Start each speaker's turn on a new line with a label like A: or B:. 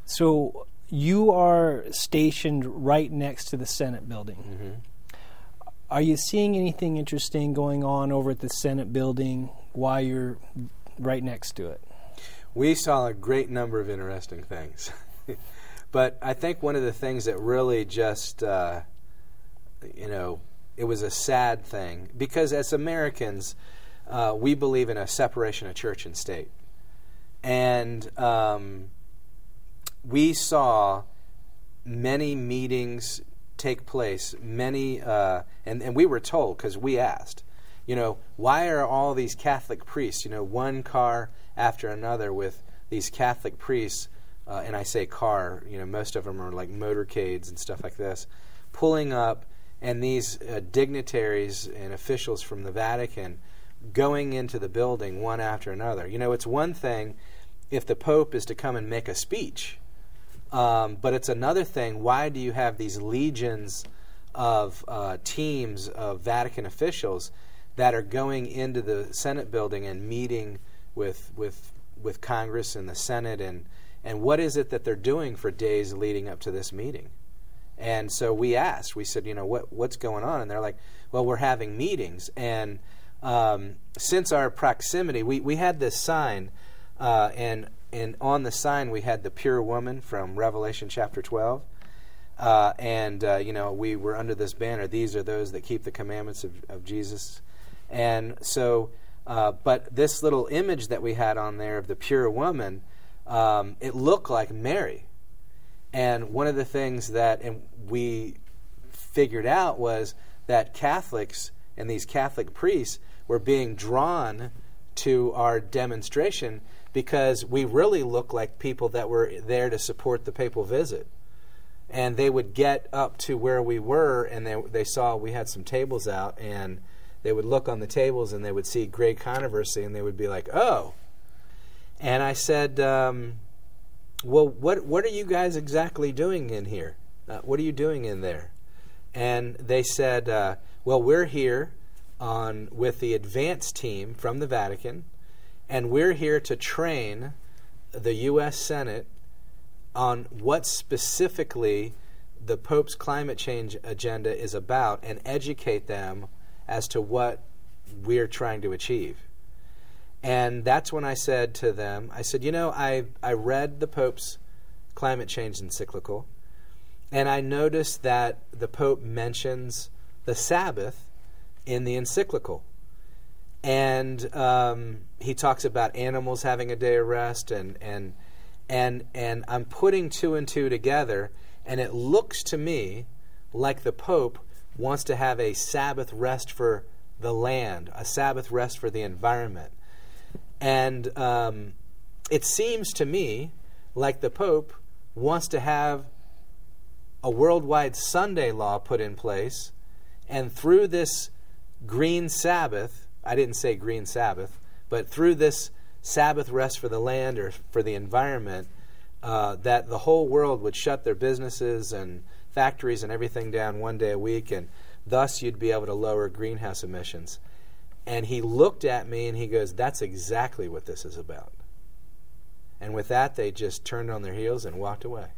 A: So you are stationed right next to the Senate building.
B: Mm-hmm.
A: Are you seeing anything interesting going on over at the Senate building while you're right next to it?
B: We saw a great number of interesting things. But I think one of the things that really just, it was a sad thing, because as Americans, we believe in a separation of church and state. And we saw many meetings take place, and we were told, because we asked, why are all these Catholic priests, one car after another with these Catholic priests, and I say car, most of them are like motorcades and stuff like this, pulling up, and these dignitaries and officials from the Vatican going into the building one after another. It's one thing if the Pope is to come and make a speech, but it's another thing, why do you have these legions of teams of Vatican officials that are going into the Senate building and meeting with Congress and the Senate, and what is it that they're doing for days leading up to this meeting? And so we asked, we said, what's going on? And they're like, well, we're having meetings. And since our proximity, we had this sign, and on the sign we had the pure woman from Revelation chapter 12. We were under this banner, these are those that keep the commandments of Jesus. And so, but this little image that we had on there of the pure woman, it looked like Mary. And one of the things that we figured out was that Catholics and these Catholic priests were being drawn to our demonstration because we really looked like people that were there to support the papal visit. And they would get up to where we were, and they saw we had some tables out, and they would look on the tables and they would see great controversy, and they would be like, oh. And I said, well, what are you guys exactly doing in here? What are you doing in there? And they said, well, we're here with the advance team from the Vatican, and we're here to train the U.S. Senate on what specifically the Pope's climate change agenda is about and educate them as to what we're trying to achieve. And that's when I said to them, I said, I read the Pope's climate change encyclical, and I noticed that the Pope mentions the Sabbath in the encyclical. And he talks about animals having a day of rest, and I'm putting two and two together, and it looks to me like the Pope wants to have a Sabbath rest for the land, a Sabbath rest for the environment. And it seems to me like the Pope wants to have a worldwide Sunday law put in place, and through this green Sabbath, I didn't say green Sabbath, but through this Sabbath rest for the land or for the environment, that the whole world would shut their businesses and factories and everything down one day a week, and thus you'd be able to lower greenhouse emissions. And he looked at me and he goes, that's exactly what this is about. And with that, they just turned on their heels and walked away.